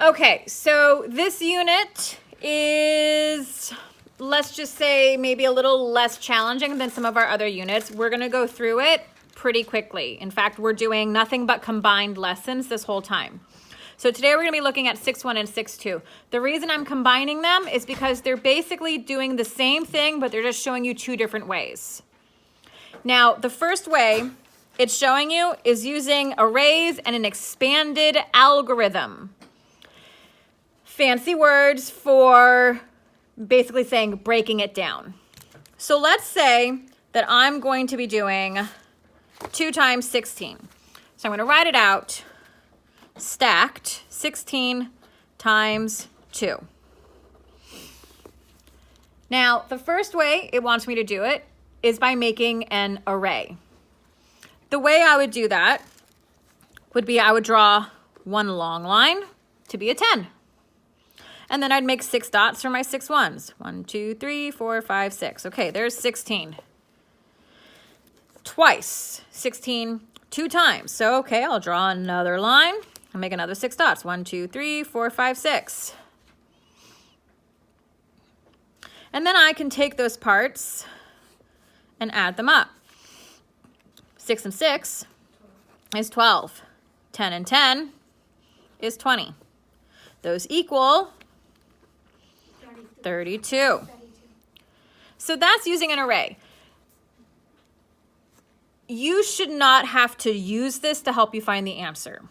Okay, so this unit is, let's just say, maybe a little less challenging than some of our other units. We're going to go through it pretty quickly. In fact, we're doing nothing but combined lessons this whole time. So today we're going to be looking at 6.1 and 6.2. The reason I'm combining them is because they're basically doing the same thing, but they're just showing you two different ways. Now, the first way it's showing you is using arrays and an expanded algorithm. Fancy words for basically saying breaking it down. So let's say that I'm going to be doing 2 times 16. So I'm going to write it out, stacked 16 times 2. Now, the first way it wants me to do it is by making an array. The way I would do that would be I would draw one long line to be a 10. And then I'd make 6 dots for my 6 ones. 1, 2, 3, 4, 5, 6. Okay, there's 16. Twice. 16 2 times. So, okay, I'll draw another line and make another 6 dots. 1, 2, 3, 4, 5, 6. And then I can take those parts and add them up. 6 and 6 is 12. 10 and 10 is 20. Those equal 32. So that's using an array. You should not have to use this to help you find the answer.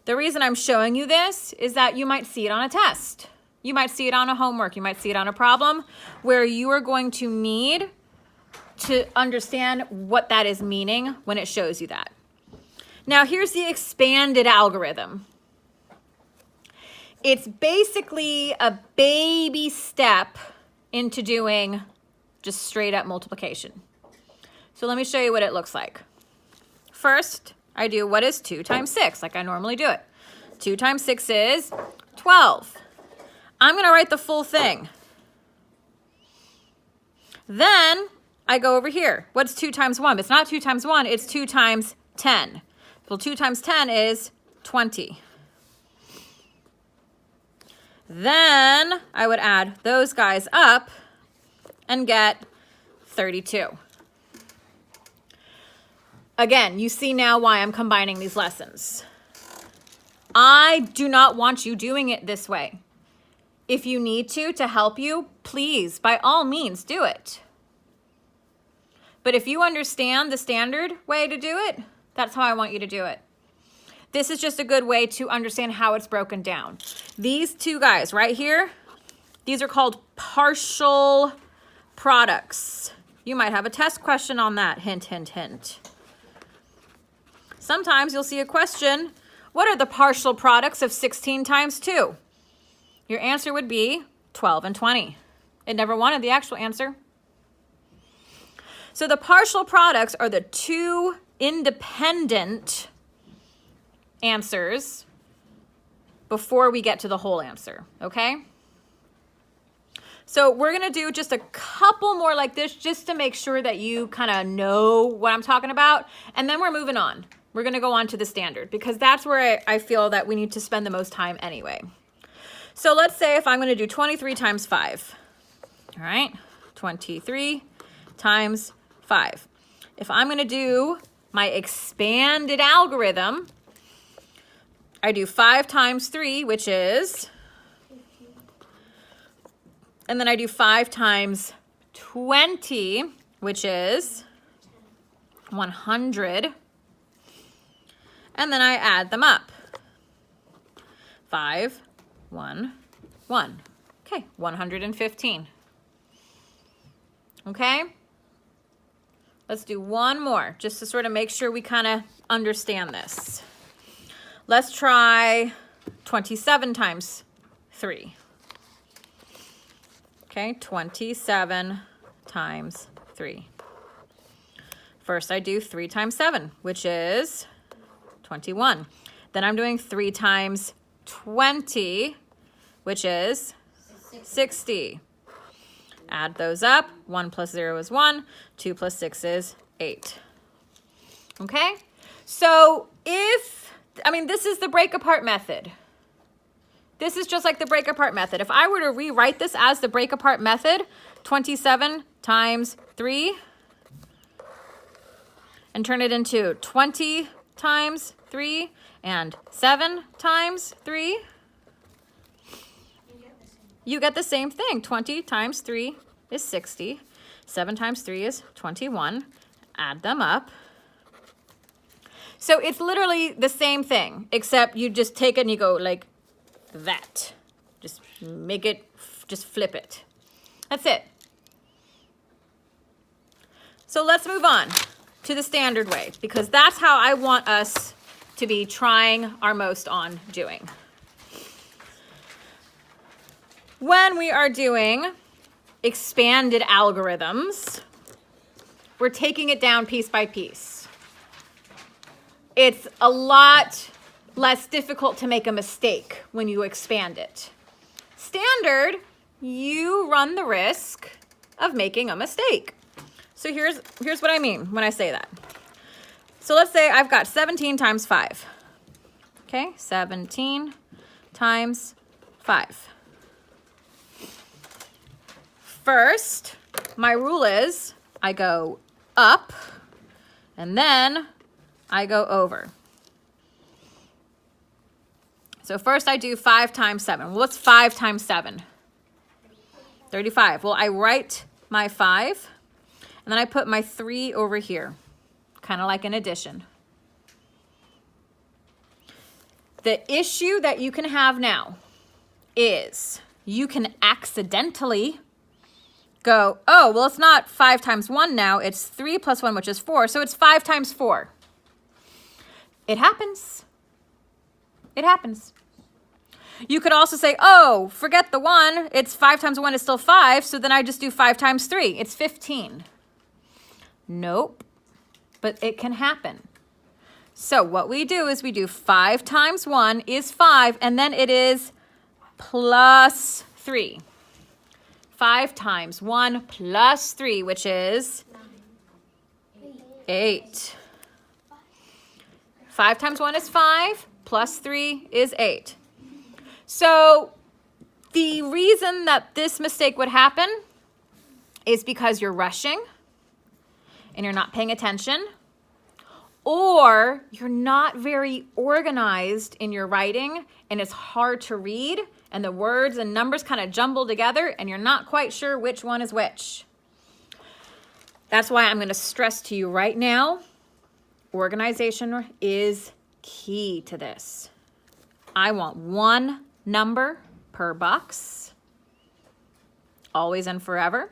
The reason I'm showing you this is that you might see it on a test. You might see it on a homework. You might see it on a problem where you are going to need to understand what that is meaning when it shows you that. Now, here's the expanded algorithm. It's basically a baby step into doing just straight up multiplication. So let me show you what it looks like. First, I do what is 2 times 6, like I normally do it. 2 times 6 is 12. I'm going to write the full thing. Then I go over here. What's 2 times 1? It's not 2 times 1, it's 2 times 10. Well, 2 times 10 is 20. Then I would add those guys up and get 32. Again, you see now why I'm combining these lessons. I do not want you doing it this way. If you need to help you, please, by all means, do it. But if you understand the standard way to do it, that's how I want you to do it. This is just a good way to understand how it's broken down. These two guys right here, these are called partial products. You might have a test question on that. Hint, hint, hint. Sometimes you'll see a question, what are the partial products of 16 times 2? Your answer would be 12 and 20. It never wanted the actual answer. So the partial products are the two independent answers before we get to the whole answer, okay? So we're gonna do just a couple more like this just to make sure that you kind of know what I'm talking about, and then we're moving on. We're gonna go on to the standard because that's where I feel that we need to spend the most time anyway. So let's say if I'm gonna do 23 times 5, all right? 23 times 5. If I'm gonna do my expanded algorithm, I do 5 times 3, which is, and then I do 5 times 20, which is 100. And then I add them up. 5, 1, 1. Okay, 115. Okay? Let's do one more, just to sort of make sure we kind of understand this. Let's try 27 times 3. Okay, 27 times 3. First I do 3 times 7, which is 21. Then I'm doing 3 times 20, which is 60. Add those up. 1 plus 0 is 1. 2 plus 6 is 8. Okay? So this is the break apart method. This is just like the break apart method. If I were to rewrite this as the break apart method, 27 times 3, and turn it into 20 times 3 and 7 times 3, you get the same thing. 20 times 3 is 60. 7 times 3 is 21. Add them up. So it's literally the same thing, except you just take it and you go like that. Just make it, just flip it. That's it. So let's move on to the standard way, because that's how I want us to be trying our most on doing. When we are doing expanded algorithms, we're taking it down piece by piece. It's a lot less difficult to make a mistake when you expand it. Standard, you run the risk of making a mistake. So here's what I mean when I say that. So let's say I've got 17 times 5. Okay, 17 times 5. First, my rule is I go up and then I go over. So first I do 5 times 7. Well, what's 5 times 7? 35. Well, I write my 5 and then I put my 3 over here, kind of like an addition. The issue that you can have now is you can accidentally go, oh, well, it's not 5 times 1 now. It's 3 plus 1, which is 4. So it's 5 times 4. It happens. It happens. You could also say, oh, forget the 1. It's 5 times 1 is still 5. So then I just do 5 times 3. It's 15. Nope. But it can happen. So what we do is we do 5 times 1 is 5. And then it is plus 3. 5 times 1 plus 3, which is 8. 5 times 1 is 5, plus 3 is 8. So the reason that this mistake would happen is because you're rushing and you're not paying attention, or you're not very organized in your writing and it's hard to read and the words and numbers kind of jumble together and you're not quite sure which one is which. That's why I'm going to stress to you right now, organization is key to this. I want one number per box, always and forever.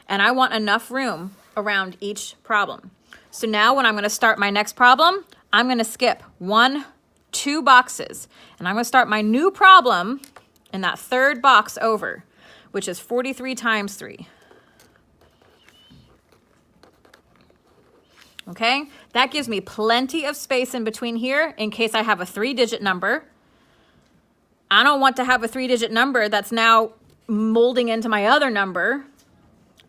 And I want enough room around each problem. So now when I'm going to start my next problem, I'm going to skip 2 boxes. And I'm going to start my new problem in that 3rd box over, which is 43 times 3. Okay, that gives me plenty of space in between here in case I have a 3-digit number. I don't want to have a 3-digit number that's now molding into my other number.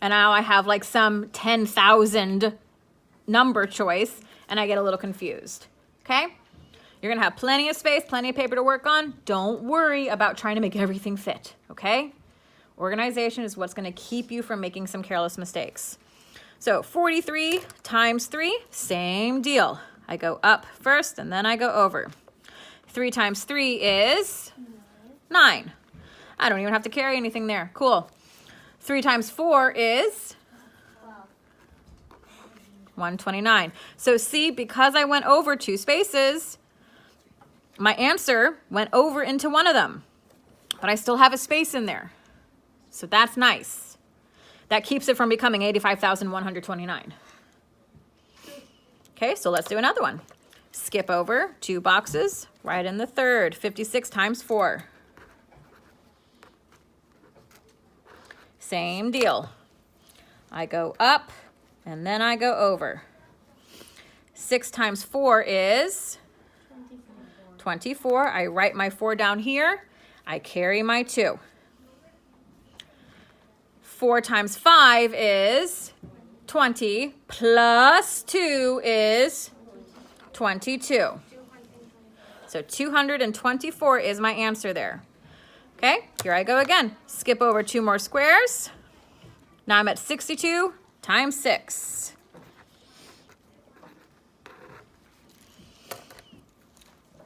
And now I have like some 10,000 number choice and I get a little confused. Okay, you're going to have plenty of space, plenty of paper to work on. Don't worry about trying to make everything fit. Okay, organization is what's going to keep you from making some careless mistakes. So 43 times 3, same deal. I go up first and then I go over. 3 times 3 is 9. I don't even have to carry anything there. Cool. 3 times 4 is 129. So see, because I went over 2 spaces, my answer went over into one of them, but I still have a space in there. So that's nice. That keeps it from becoming 85,129. Okay, so let's do another one. Skip over 2 boxes, right in the 3rd, 56 times 4. Same deal. I go up and then I go over. 6 times 4 is 24. I write my 4 down here. I carry my 2. 4 times 5 is 20, plus 2 is 22. So 224 is my answer there. Okay, here I go again. Skip over 2 more squares. Now I'm at 62 times 6.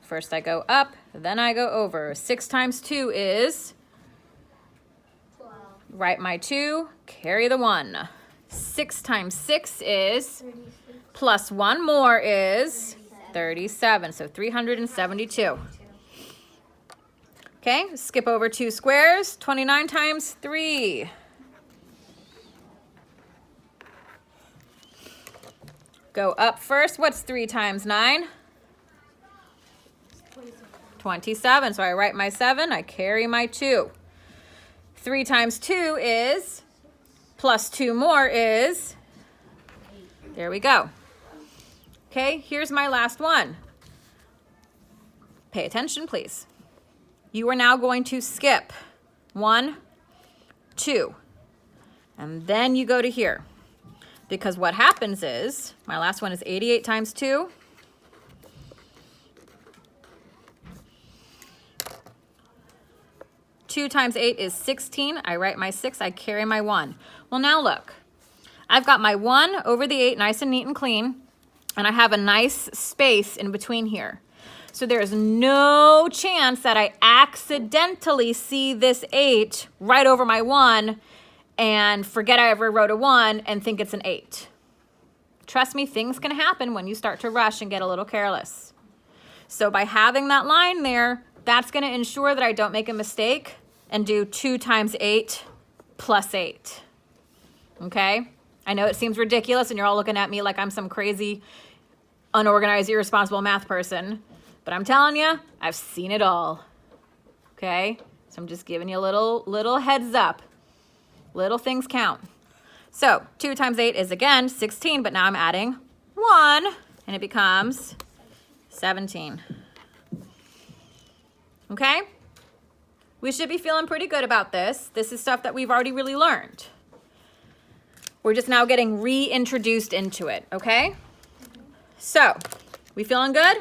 First I go up, then I go over. 6 times 2 is? 12. Write my 2, carry the 1. 6 times 6 is? 36. Plus 1 more is? 37. So 372. Okay, skip over 2 squares. 29 times 3. Go up first. What's 3 times 9? 27. So I write my 7. I carry my 2. 3 times 2 is? Plus 2 more is? There we go. Okay, here's my last one. Pay attention, please. You are now going to skip 1, 2, and then you go to here. Because what happens is, my last one is 88 times 2. Two times 8 is 16. I write my 6, I carry my 1. Well, now look. I've got my 1 over the 8 nice and neat and clean, and I have a nice space in between here. So there's no chance that I accidentally see this 8 right over my 1 and forget I ever wrote a 1 and think it's an 8. Trust me, things can happen when you start to rush and get a little careless. So by having that line there, that's going to ensure that I don't make a mistake and do 2 times 8 plus 8. Okay? I know it seems ridiculous and you're all looking at me like I'm some crazy, unorganized, irresponsible math person, but I'm telling you, I've seen it all. Okay? So I'm just giving you a little heads up. Little things count. So 2 times 8 is again 16, but now I'm adding 1 and it becomes 17. Okay? We should be feeling pretty good about this. This is stuff that we've already really learned. We're just now getting reintroduced into it, okay? So, we feeling good?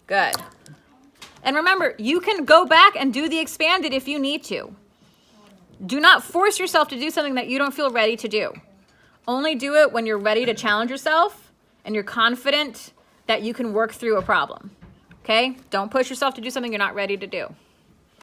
Good. And remember, you can go back and do the expanded if you need to. Do not force yourself to do something that you don't feel ready to do. Only do it when you're ready to challenge yourself and you're confident that you can work through a problem. Okay? Don't push yourself to do something you're not ready to do.